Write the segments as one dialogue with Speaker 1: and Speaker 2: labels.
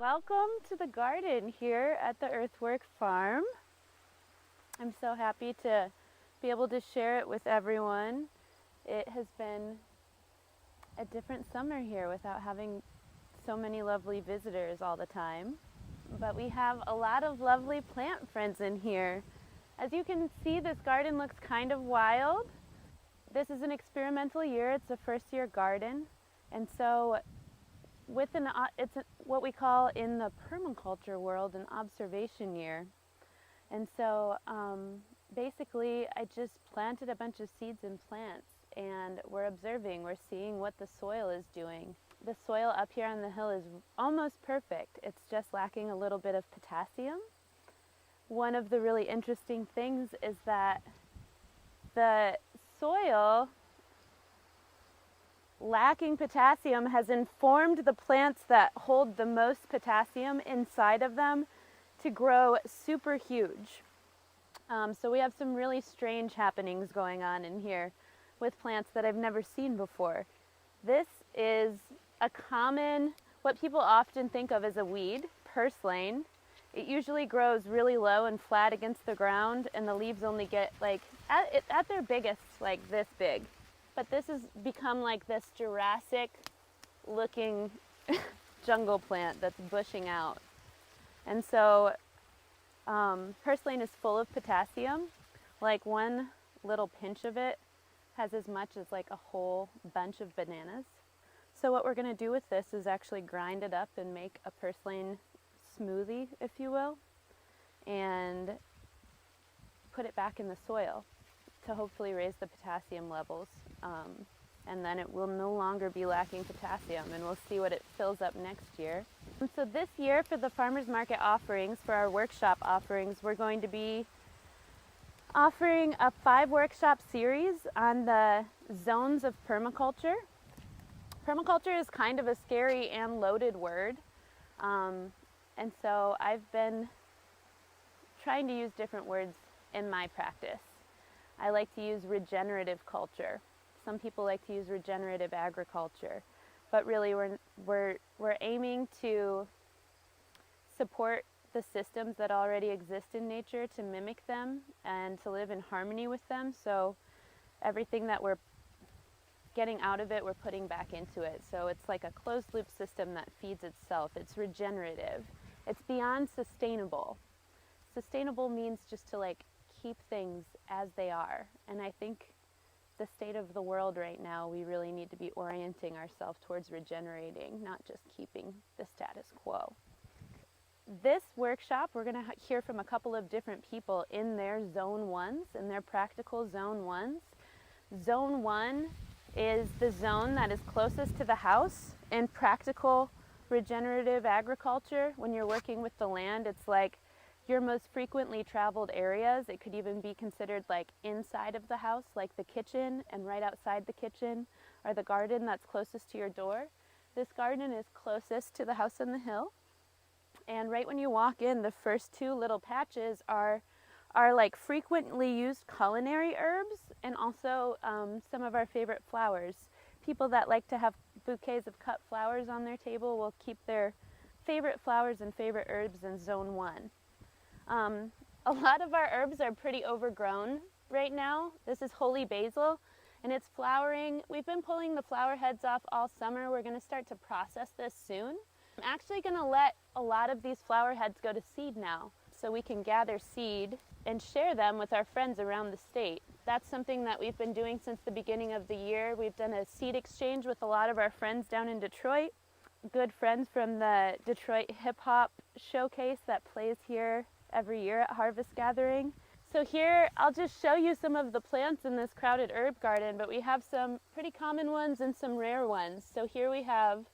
Speaker 1: Welcome to the garden here at the Earthwork Farm. I'm so happy to be able to share it with everyone. It has been a different summer here without having so many lovely visitors all the time. But we have a lot of lovely plant friends in here. As you can see, this garden looks kind of wild. This is an experimental year. It's a first-year garden. And so it's what we call in the permaculture world an observation year. And so basically I just planted a bunch of seeds and plants, and we're observing, we're seeing what the soil is doing. The soil up here on the hill is almost perfect. It's just lacking a little bit of potassium. One of the really interesting things is that the soil lacking potassium has informed the plants that hold the most potassium inside of them to grow super huge. So we have some really strange happenings going on in here with plants that I've never seen before. This is a common, what people often think of as a weed, purslane. It usually grows really low and flat against the ground, and the leaves only get like, at their biggest, like this big. But this has become like this Jurassic looking jungle plant that's bushing out. And so purslane is full of potassium. Like one little pinch of it has as much as like a whole bunch of bananas. So what we're going to do with this is actually grind it up and make a purslane smoothie, if you will, and put it back in the soil to hopefully raise the potassium levels. And then it will no longer be lacking potassium, and we'll see what it fills up next year. And so this year for the farmers market offerings, for our workshop offerings, we're going to be offering a 5-workshop series on the zones of permaculture. Permaculture is kind of a scary and loaded word. And so I've been trying to use different words in my practice. I like to use regenerative culture. Some people like to use regenerative agriculture, but really we're aiming to support the systems that already exist in nature, to mimic them and to live in harmony with them. So everything that we're getting out of it, we're putting back into it. So it's like a closed loop system that feeds itself. It's regenerative. It's beyond sustainable. Sustainable means just to like keep things as they are. And I think the state of the world right now, we really need to be orienting ourselves towards regenerating, not just keeping the status quo. This workshop, we're going to hear from a couple of different people in their zone ones, in their practical zone ones. Zone 1 is the zone that is closest to the house. In practical regenerative agriculture, when you're working with the land, it's like your most frequently traveled areas. It could even be considered like inside of the house, like the kitchen, and right outside the kitchen, or the garden that's closest to your door. This garden is closest to the house on the hill. And right when you walk in, the first 2 little patches are like frequently used culinary herbs, and also some of our favorite flowers. People that like to have bouquets of cut flowers on their table will keep their favorite flowers and favorite herbs in zone 1. A lot of our herbs are pretty overgrown right now. This is holy basil, and it's flowering. We've been pulling the flower heads off all summer. We're going to start to process this soon. I'm actually going to let a lot of these flower heads go to seed now, so we can gather seed and share them with our friends around the state. That's something that we've been doing since the beginning of the year. We've done a seed exchange with a lot of our friends down in Detroit, good friends from the Detroit hip hop showcase that plays here every year at Harvest Gathering. So here I'll just show you some of the plants in this crowded herb garden, but we have some pretty common ones and some rare ones. So here we have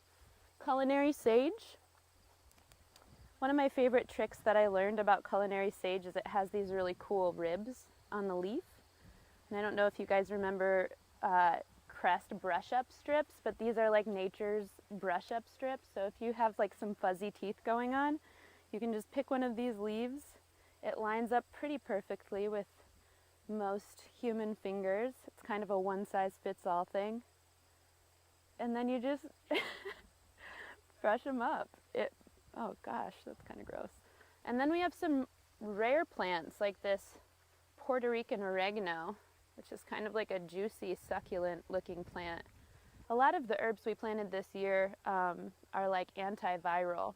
Speaker 1: culinary sage. One of my favorite tricks that I learned about culinary sage is it has these really cool ribs on the leaf. And I don't know if you guys remember Crest brush-up strips, but these are like nature's brush-up strips. So if you have like some fuzzy teeth going on, you can just pick one of these leaves. It lines up pretty perfectly with most human fingers. It's kind of a one-size-fits-all thing. And then you just brush them up. Oh gosh, that's kind of gross. And then we have some rare plants like this Puerto Rican oregano, which is kind of like a juicy, succulent looking plant. A lot of the herbs we planted this year are like antiviral.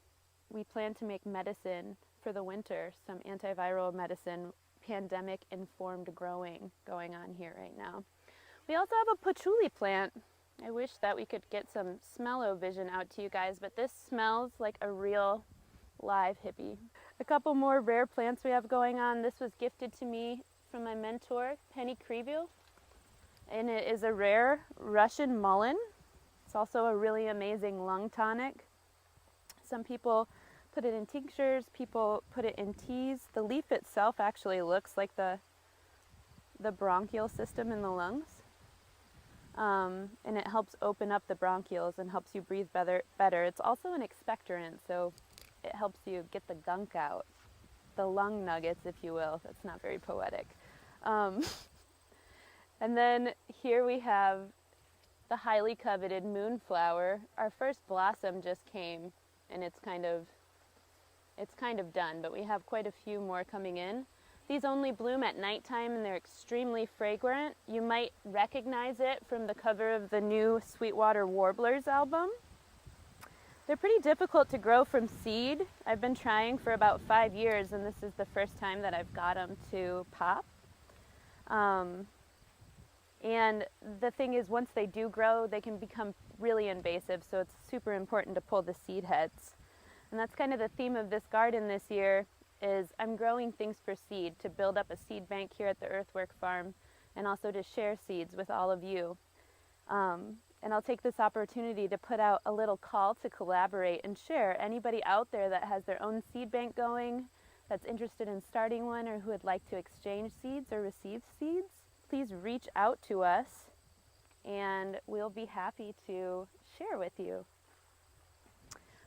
Speaker 1: We plan to make medicine for the winter, some antiviral medicine, pandemic-informed growing going on here right now. We also have a patchouli plant. I wish that we could get some smell-o-vision out to you guys, but this smells like a real live hippie. A couple more rare plants we have going on. This was gifted to me from my mentor, Penny Kreville, and it is a rare Russian mullein. It's also a really amazing lung tonic. Some people put it in tinctures, people put it in teas. The leaf itself actually looks like the bronchial system in the lungs. And it helps open up the bronchioles and helps you breathe better. It's also an expectorant, so it helps you get the gunk out, the lung nuggets, if you will. That's not very poetic. And then here we have the highly coveted moonflower. Our first blossom just came, and it's kind of done, but we have quite a few more coming in. These only bloom at nighttime, and they're extremely fragrant. You might recognize it from the cover of the new Sweetwater Warblers album. They're pretty difficult to grow from seed. I've been trying for about 5 years, and this is the first time that I've got them to pop. And the thing is, once they do grow, they can become really invasive, so it's super important to pull the seed heads. And that's kind of the theme of this garden this year, is I'm growing things for seed, to build up a seed bank here at the Earthwork Farm, and also to share seeds with all of you. And I'll take this opportunity to put out a little call to collaborate and share. Anybody out there that has their own seed bank going, that's interested in starting one, or who would like to exchange seeds or receive seeds, please reach out to us, and we'll be happy to share with you.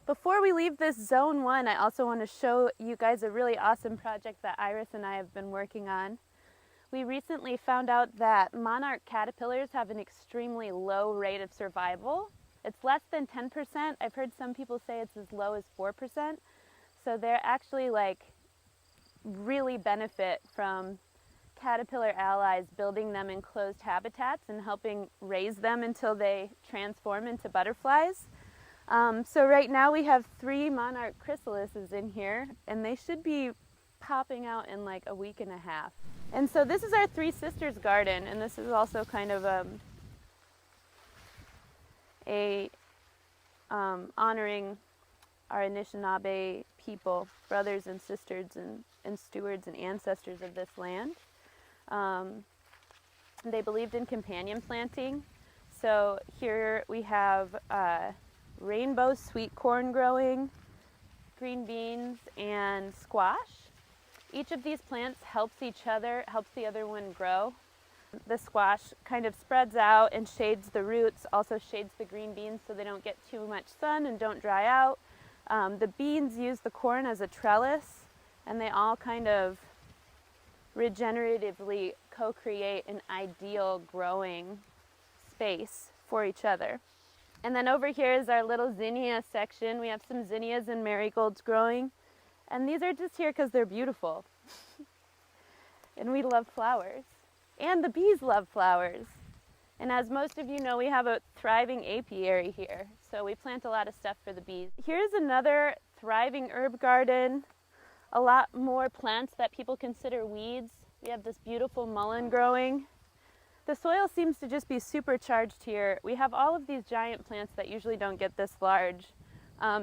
Speaker 1: Before we leave this Zone 1, I also want to show you guys a really awesome project that Iris and I have been working on. We recently found out that Monarch caterpillars have an extremely low rate of survival. It's less than 10%. I've heard some people say it's as low as 4%. So they're actually really benefit from caterpillar allies building them in closed habitats and helping raise them until they transform into butterflies. So right now we have 3 monarch chrysalises in here, and they should be popping out in like a week and a half. And so this is our Three Sisters garden, and this is also kind of honoring our Anishinaabe people, brothers and sisters and stewards and ancestors of this land. They believed in companion planting. So here we have rainbow sweet corn growing, green beans, and squash. Each of these plants helps each other, helps the other one grow. The squash kind of spreads out and shades the roots, also shades the green beans so they don't get too much sun and don't dry out. The beans use the corn as a trellis, and they all kind of regeneratively co-create an ideal growing space for each other. And then over here is our little zinnia section. We have some zinnias and marigolds growing, and these are just here because they're beautiful. And we love flowers, and the bees love flowers. And as most of you know, we have a thriving apiary here, so we plant a lot of stuff for the bees. Here's another thriving herb garden. A lot more plants that people consider weeds. We have this beautiful mullein growing. The soil seems to just be supercharged here. We have all of these giant plants that usually don't get this large.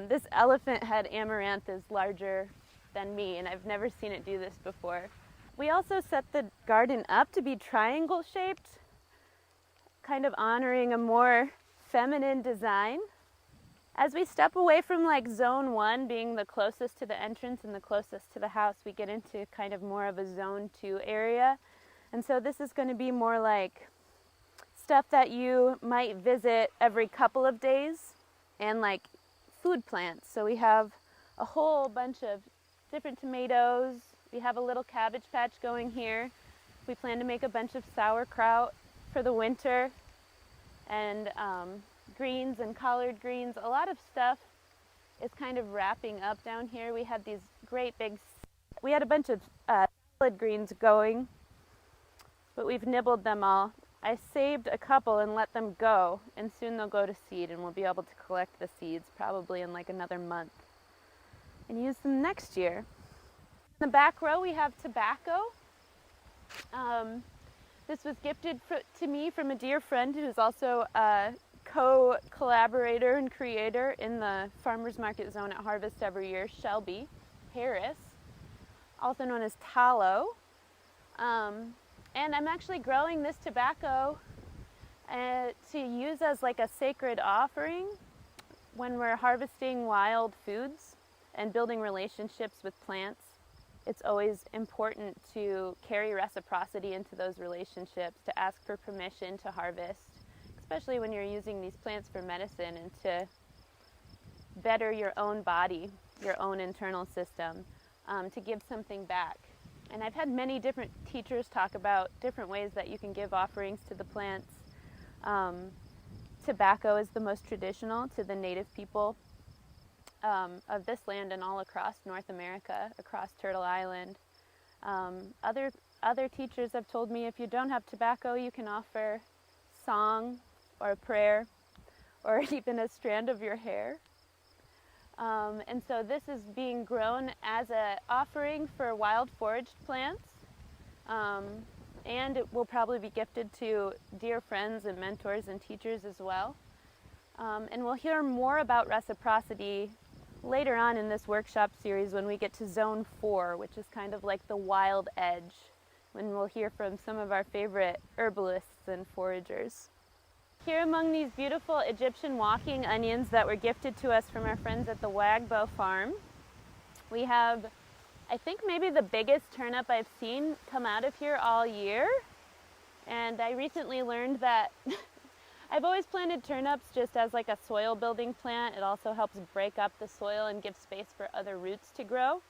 Speaker 1: This elephant head amaranth is larger than me, and I've never seen it do this before. We also set the garden up to be triangle shaped, kind of honoring a more feminine design. As we step away from Zone 1 being the closest to the entrance and the closest to the house, we get into kind of more of a Zone 2 area. And so this is going to be more like stuff that you might visit every couple of days, and food plants. So we have a whole bunch of different tomatoes. We have a little cabbage patch going here. We plan to make a bunch of sauerkraut for the winter, and greens and collard greens, a lot of stuff. is kind of wrapping up down here. We had these great big, we had a bunch of salad greens going, but we've nibbled them all. I saved a couple and let them go, and soon they'll go to seed, and we'll be able to collect the seeds probably in like another month and use them next year. In the back row we have tobacco. This was gifted to me from a dear friend who's also a co-collaborator and creator in the farmers market zone at Harvest every year, Shelby Harris, also known as tallow. And I'm actually growing this tobacco to use as like a sacred offering when we're harvesting wild foods and building relationships with plants. It's always important to carry reciprocity into those relationships, to ask for permission to harvest, especially when you're using these plants for medicine and to better your own body, your own internal system, to give something back. And I've had many different teachers talk about different ways that you can give offerings to the plants. Tobacco is the most traditional to the native people of this land and all across North America, across Turtle Island. Other teachers have told me if you don't have tobacco, you can offer song or a prayer or even a strand of your hair. And so this is being grown as an offering for wild foraged plants, and it will probably be gifted to dear friends and mentors and teachers as well. And we'll hear more about reciprocity later on in this workshop series when we get to Zone 4, which is kind of like the wild edge, when we'll hear from some of our favorite herbalists and foragers. Here among these beautiful Egyptian walking onions that were gifted to us from our friends at the Wagbo farm, we have, I think, maybe the biggest turnip I've seen come out of here all year. And I recently learned that I've always planted turnips just as like a soil building plant. It also helps break up the soil and give space for other roots to grow.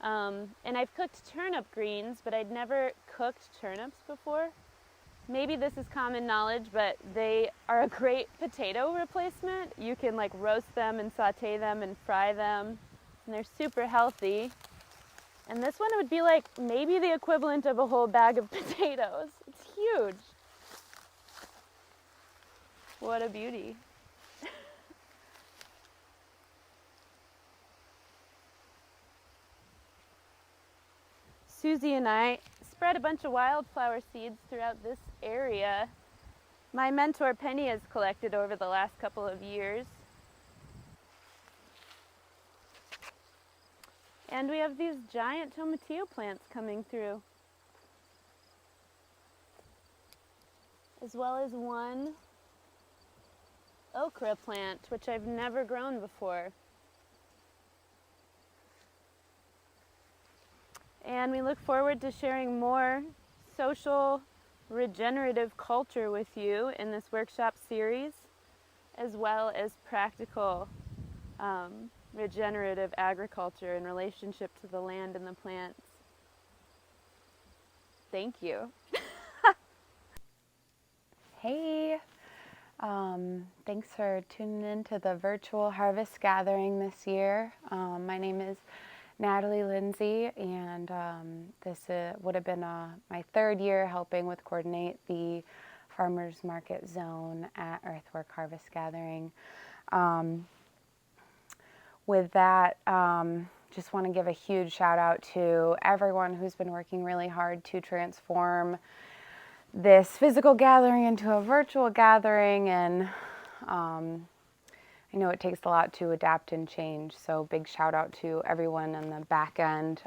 Speaker 1: And I've cooked turnip greens, but I'd never cooked turnips before. Maybe this is common knowledge, but they are a great potato replacement. You can like roast them and saute them and fry them, and they're super healthy. And this one would be like maybe the equivalent of a whole bag of potatoes. It's huge. What a beauty. Susie and I spread a bunch of wildflower seeds throughout this area. My mentor Penny has collected over the last couple of years. And we have these giant tomatillo plants coming through, as well as one okra plant, which I've never grown before. And we look forward to sharing more social regenerative culture with you in this workshop series, as well as practical regenerative agriculture in relationship to the land and the plants. Thank you.
Speaker 2: Hey, thanks for tuning in to the virtual harvest gathering this year. My name is Natalie Lindsay, and this would have been my third year helping with coordinate the farmers market zone at Earthwork Harvest Gathering. With that, just want to give a huge shout out to everyone who's been working really hard to transform this physical gathering into a virtual gathering, and I know it takes a lot to adapt and change, so big shout out to everyone on the back end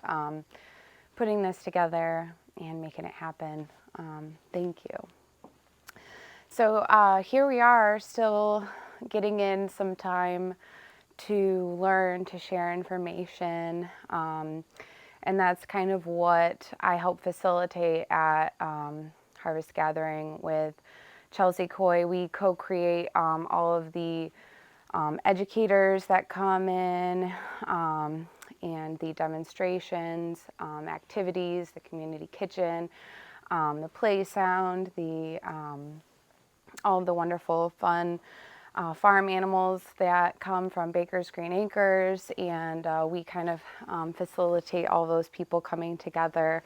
Speaker 2: putting this together and making it happen. Thank you. So here we are, still getting in some time to learn, to share information, and that's kind of what I help facilitate at Harvest Gathering with Chelsea Coy. We co-create all of the educators that come in, and the demonstrations, activities, the community kitchen, the play sound, all of the wonderful fun farm animals that come from Baker's Green Acres, and we kind of facilitate all those people coming together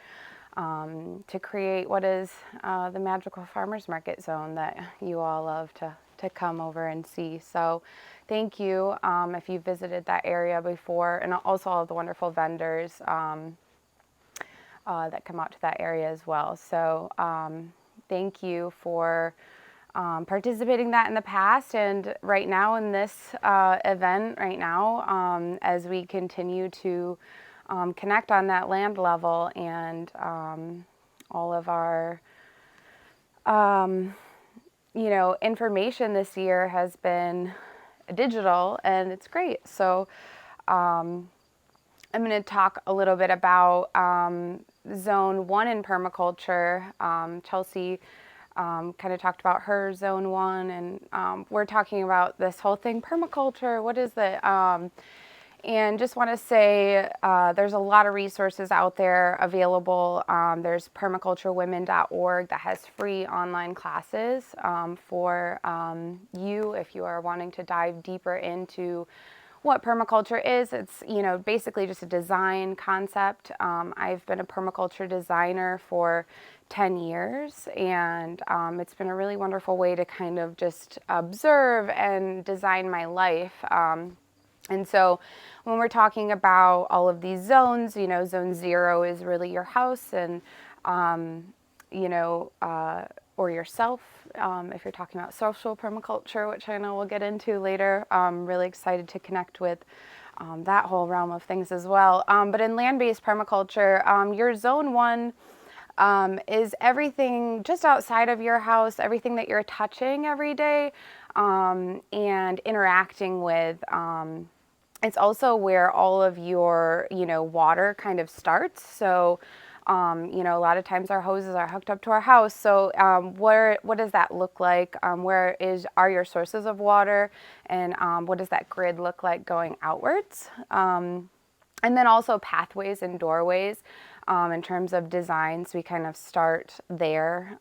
Speaker 2: to create what is the magical farmers market zone that you all love to come over and see. So thank you if you visited that area before, and also all of the wonderful vendors that come out to that area as well. So thank you for participating in that in the past and right now in this event right now as we continue to connect on that land level, and all of our information this year has been digital, and it's great. So I'm going to talk a little bit about Zone 1 in permaculture. Chelsea kind of talked about her Zone 1, and we're talking about this whole thing, permaculture, what is it? And just want to say there's a lot of resources out there available. There's permaculturewomen.org that has free online classes for you if you are wanting to dive deeper into what permaculture is. It's, basically just a design concept. I've been a permaculture designer for 10 years, and it's been a really wonderful way to kind of just observe and design my life. And so when we're talking about all of these zones, zone 0 is really your house and, or yourself. If you're talking about social permaculture, which I know we'll get into later, I'm really excited to connect with that whole realm of things as well. But in land-based permaculture, your zone 1 is everything just outside of your house, everything that you're touching every day and interacting with. It's also where all of your, water kind of starts. So, a lot of times our hoses are hooked up to our house. So, what does that look like? Where are your sources of water? And what does that grid look like going outwards? And then also pathways and doorways. In terms of designs, we kind of start there.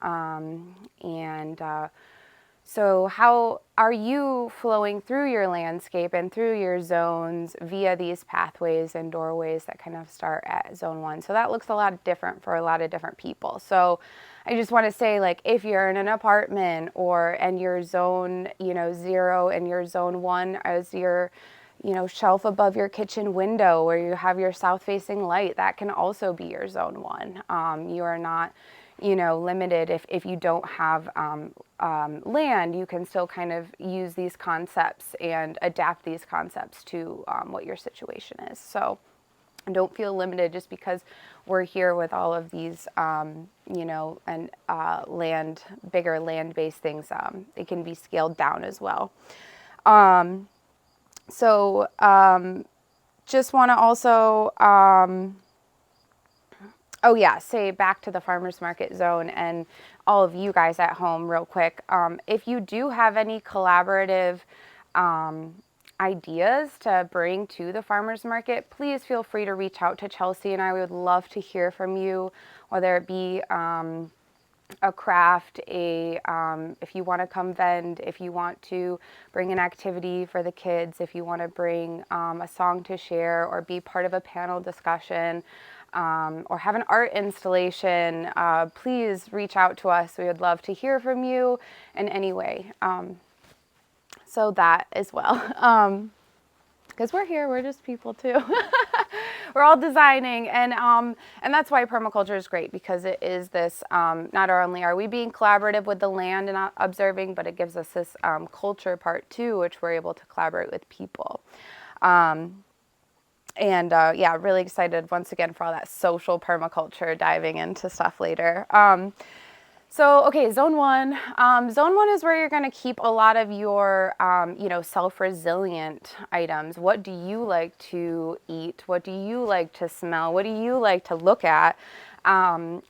Speaker 2: So how are you flowing through your landscape and through your zones via these pathways and doorways that kind of start at zone 1? So that looks a lot different for a lot of different people. So I just want to say, like, if you're in an apartment and your zone, 0 and your zone 1 as your, shelf above your kitchen window where you have your south-facing light, that can also be your zone 1. You are not, limited if you don't have land. You can still kind of use these concepts and adapt these concepts to what your situation is. So don't feel limited just because we're here with all of these, bigger land-based things. It can be scaled down as well. Just want to also, say back to the farmers market zone and all of you guys at home real quick. If you do have any collaborative ideas to bring to the farmers market, please feel free to reach out to Chelsea and I. We would love to hear from you, whether it be a craft, if you want to come vend, if you want to bring an activity for the kids, if you want to bring a song to share or be part of a panel discussion, or have an art installation, please reach out to us. We would love to hear from you in any way. So that as well. Because we're here, we're just people too. We're all designing, and that's why permaculture is great, because it is this, not only are we being collaborative with the land and observing, but it gives us this culture part too, which we're able to collaborate with people. Really excited once again for all that social permaculture, diving into stuff later. Zone 1. Zone 1 is where you're going to keep a lot of your, self-resilient items. What do you like to eat? What do you like to smell? What do you like to look at? How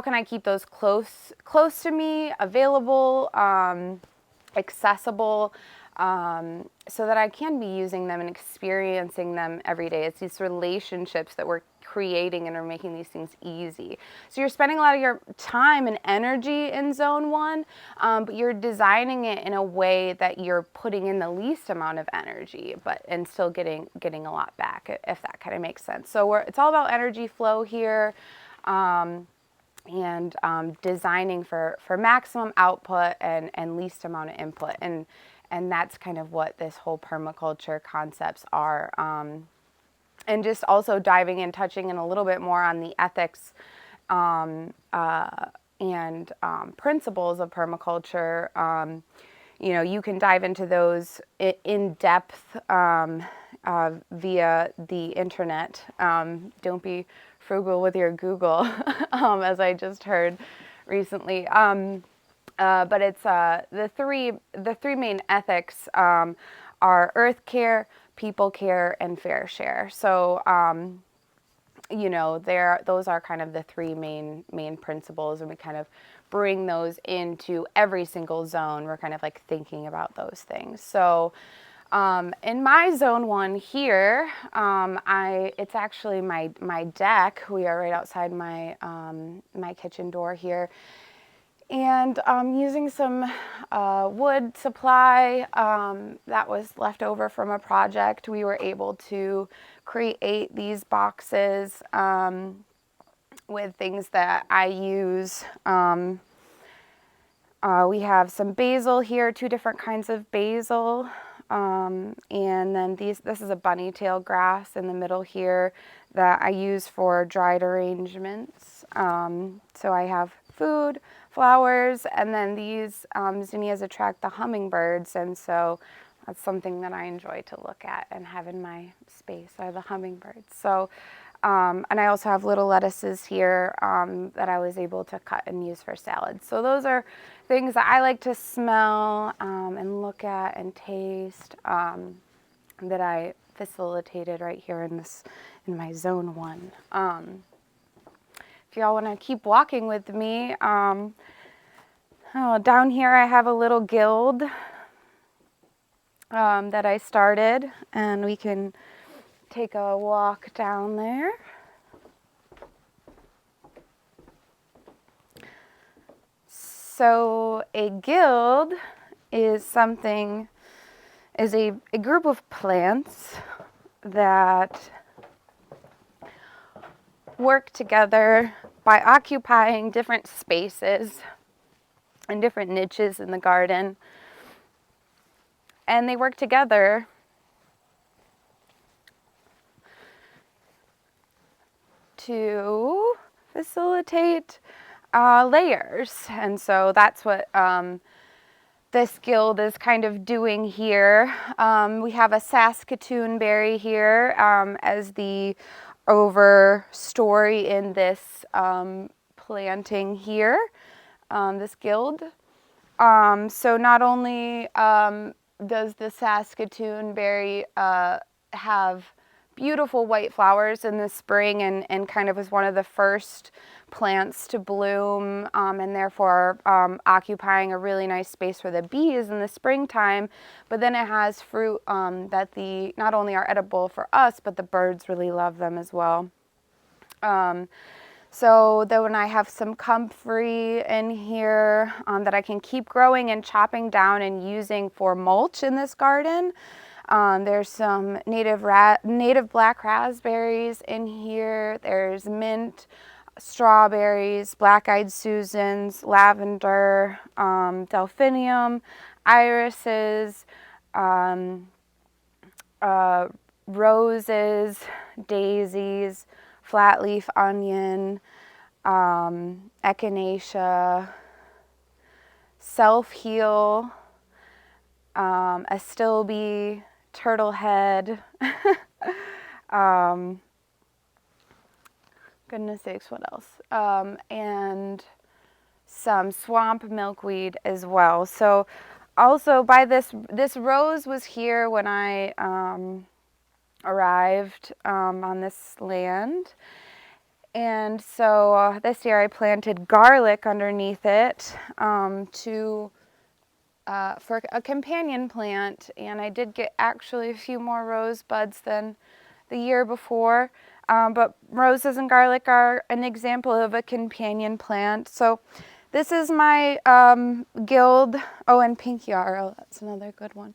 Speaker 2: can I keep those close to me, available, accessible, so that I can be using them and experiencing them every day. It's these relationships that we're creating and are making these things easy. So you're spending a lot of your time and energy in zone 1, but you're designing it in a way that you're putting in the least amount of energy, and still getting a lot back, if that kind of makes sense. So it's all about energy flow here. And designing for maximum output and least amount of input. And that's kind of what this whole permaculture concepts are. And just also diving in, touching in a little bit more on the ethics and principles of permaculture. You can dive into those in depth via the internet. Don't be frugal with your Google, as I just heard recently. But it's the three main ethics are earth care, people care, and fair share. So those are kind of the three main principles, and we kind of bring those into every single zone. We're kind of like thinking about those things. So in my zone 1 here, it's actually my deck. We are right outside my my kitchen door here, and using some wood supply that was left over from a project, we were able to create these boxes with things that I use. We have some basil here, 2 different kinds of basil. And then this is a bunny tail grass in the middle here that I use for dried arrangements. So I have food, flowers, and then these zinnias attract the hummingbirds, and so that's something that I enjoy to look at and have in my space, are the hummingbirds. So, and I also have little lettuces here that I was able to cut and use for salads. So those are things that I like to smell and look at and taste that I facilitated right here in my zone 1. If y'all want to keep walking with me, down here I have a little guild that I started, and we can take a walk down there. So a guild is a group of plants that work together by occupying different spaces and different niches in the garden. And they work together to facilitate layers. And so that's what this guild is kind of doing here. We have a Saskatoon berry here as the overstory in this planting here, this guild. So not only does the Saskatoon berry have beautiful white flowers in the spring and kind of was one of the first plants to bloom and therefore occupying a really nice space for the bees in the springtime, but then it has fruit that not only are edible for us, but the birds really love them as well. So then I have some comfrey in here that I can keep growing and chopping down and using for mulch in this garden. There's some native black raspberries in here. There's mint, strawberries, black-eyed Susans, lavender, delphinium, irises, roses, daisies, flat leaf onion, echinacea, self-heal, astilbe, turtle head, goodness sakes, what else? And some swamp milkweed as well. So also by this rose was here when I arrived on this land. And so this year I planted garlic underneath it to for a companion plant, and I did get actually a few more rose buds than the year before. But roses and garlic are an example of a companion plant. So this is my guild. Oh, and pink yarrow, that's another good one.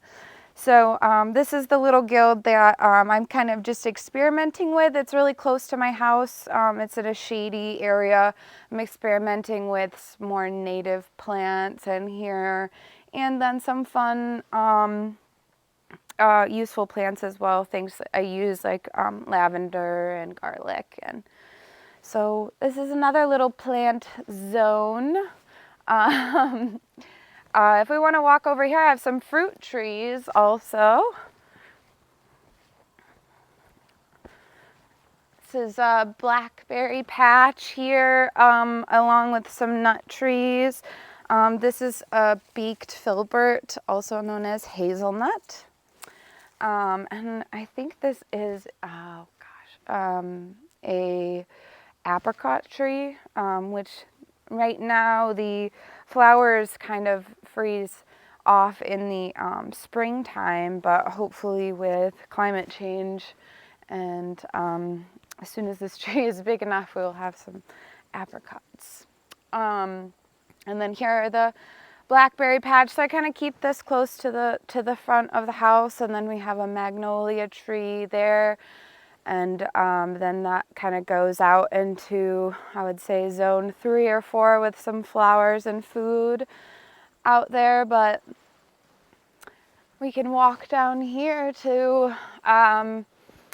Speaker 2: So this is the little guild that I'm kind of just experimenting with. It's really close to my house. It's in a shady area. I'm experimenting with more native plants in here, and then some fun useful plants as well. Things that I use like lavender and garlic. And so this is another little plant zone. If we want to walk over here, I have some fruit trees also. This is a blackberry patch here, along with some nut trees. This is a beaked filbert, also known as hazelnut. And I think this is, oh gosh, a apricot tree, which right now the flowers kind of freeze off in the springtime, but hopefully with climate change and as soon as this tree is big enough, we'll have some apricots. And then here are the blackberry patch. So I kind of keep this close to the front of the house, and then we have a magnolia tree there. And then that kind of goes out into, I would say, zone 3 or 4 with some flowers and food out there. But we can walk down here to,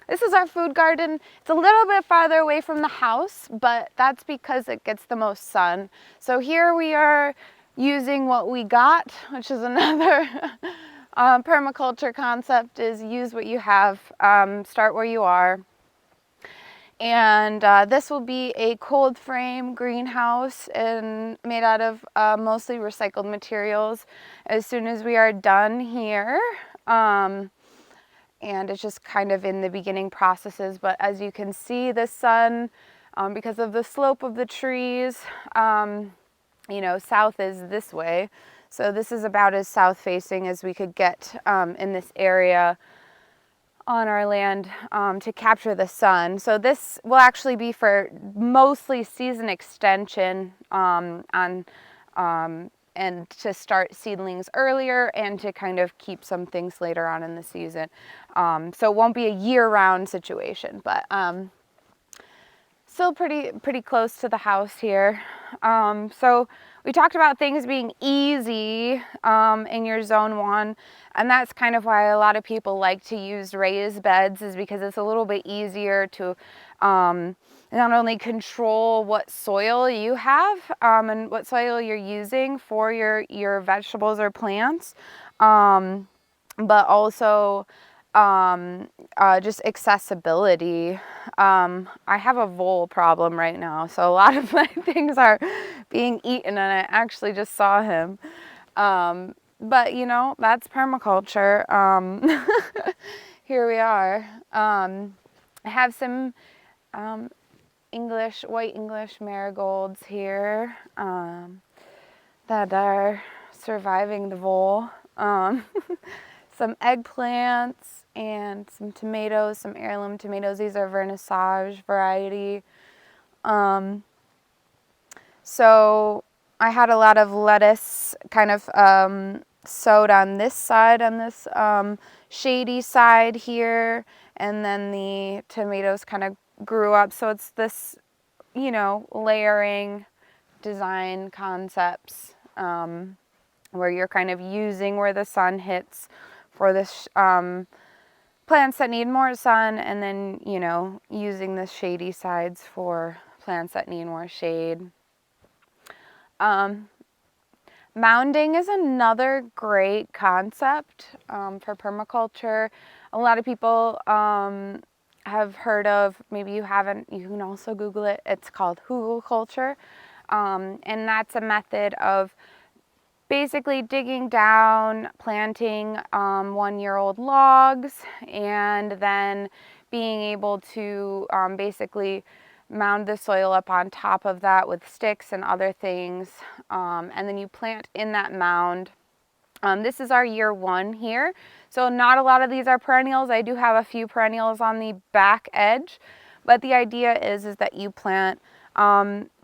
Speaker 2: this is our food garden. It's a little bit farther away from the house, but that's because it gets the most sun. So here we are using what we got, which is another permaculture concept, is use what you have, start where you are. And this will be a cold frame greenhouse and made out of mostly recycled materials as soon as we are done here. And it's just kind of in the beginning processes, but as you can see, the sun, because of the slope of the trees, you know, south is this way. So this is about as south facing as we could get in this area on our land to capture the sun. So this will actually be for mostly season extension and to start seedlings earlier and to kind of keep some things later on in the season. So it won't be a year-round situation, but still pretty close to the house here. So we talked about things being easy in your zone 1, and that's kind of why a lot of people like to use raised beds, is because it's a little bit easier to not only control what soil you have and what soil you're using for your vegetables or plants, but also just accessibility. I have a vole problem right now, so a lot of my things are being eaten, and I actually just saw him. But you know, that's permaculture. Here we are. I have some white English marigolds here that are surviving the vole. Some eggplants and some tomatoes, some heirloom tomatoes. These are vernissage variety. So I had a lot of lettuce kind of sowed on this side, on this shady side here, and then the tomatoes kind of grew up. So it's this, you know, layering design concepts where you're kind of using where the sun hits for this plants that need more sun, and then, you know, using the shady sides for plants that need more shade. Mounding is another great concept for permaculture. A lot of people have heard of, maybe you haven't, you can also Google it. It's called hugelkultur, and that's a method of basically digging down, planting 1-year-old logs, and then being able to basically mound the soil up on top of that with sticks and other things, and then you plant in that mound This is our year 1 here. So not a lot of these are perennials. I do have a few perennials on the back edge, but the idea is that you plant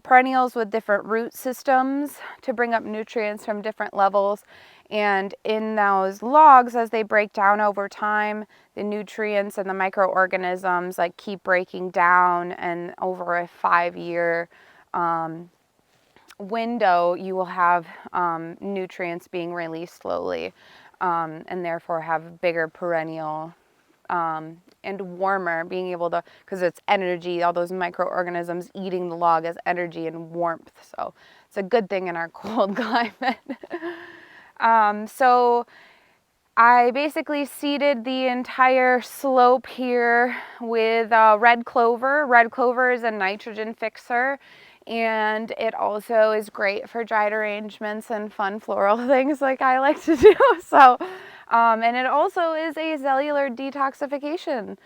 Speaker 2: perennials with different root systems to bring up nutrients from different levels. And in those logs, as they break down over time, the nutrients and the microorganisms like keep breaking down, and over a 5-year window, you will have nutrients being released slowly, and therefore have bigger perennial and warmer, being able to, because it's energy, all those microorganisms eating the log as energy and warmth. So it's a good thing in our cold climate. So I basically seeded the entire slope here with red clover. Red clover is a nitrogen fixer, and it also is great for dried arrangements and fun floral things like I like to do. So, and it also is a cellular detoxification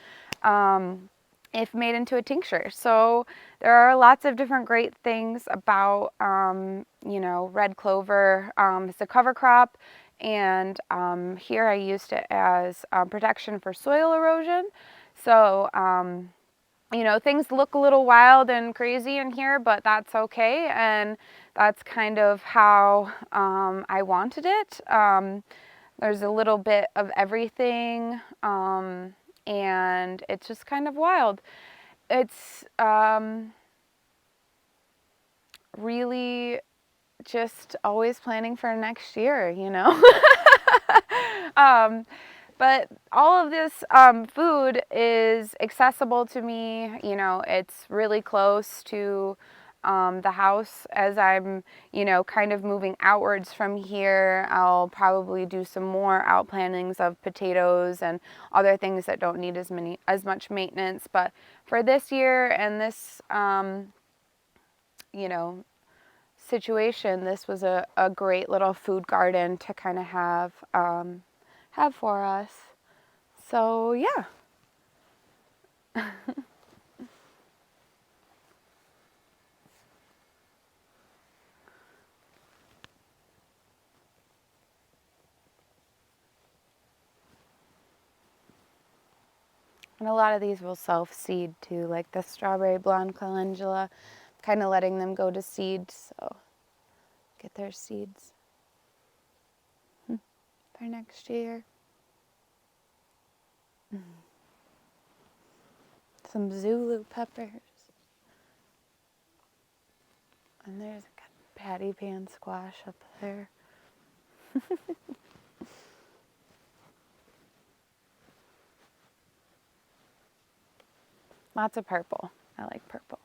Speaker 2: if made into a tincture. So there are lots of different great things about, you know, red clover. It's a cover crop. And here I used it as protection for soil erosion. So, you know, things look a little wild and crazy in here, but that's okay. And that's kind of how I wanted it. There's a little bit of everything, and it's just kind of wild. It's really just always planning for next year, you know. But all of this food is accessible to me. You know, it's really close to the house. As I'm, you know, kind of moving outwards from here, I'll probably do some more outplantings of potatoes and other things that don't need as much maintenance. But for this year and this, you know, situation, this was a great little food garden to kind of have for us. So yeah. And a lot of these will self-seed too, like the strawberry blonde calendula, kind of letting them go to seed, so get their seeds for next year. Some Zulu peppers. And there's a patty pan squash up there. Lots of purple. I like purple.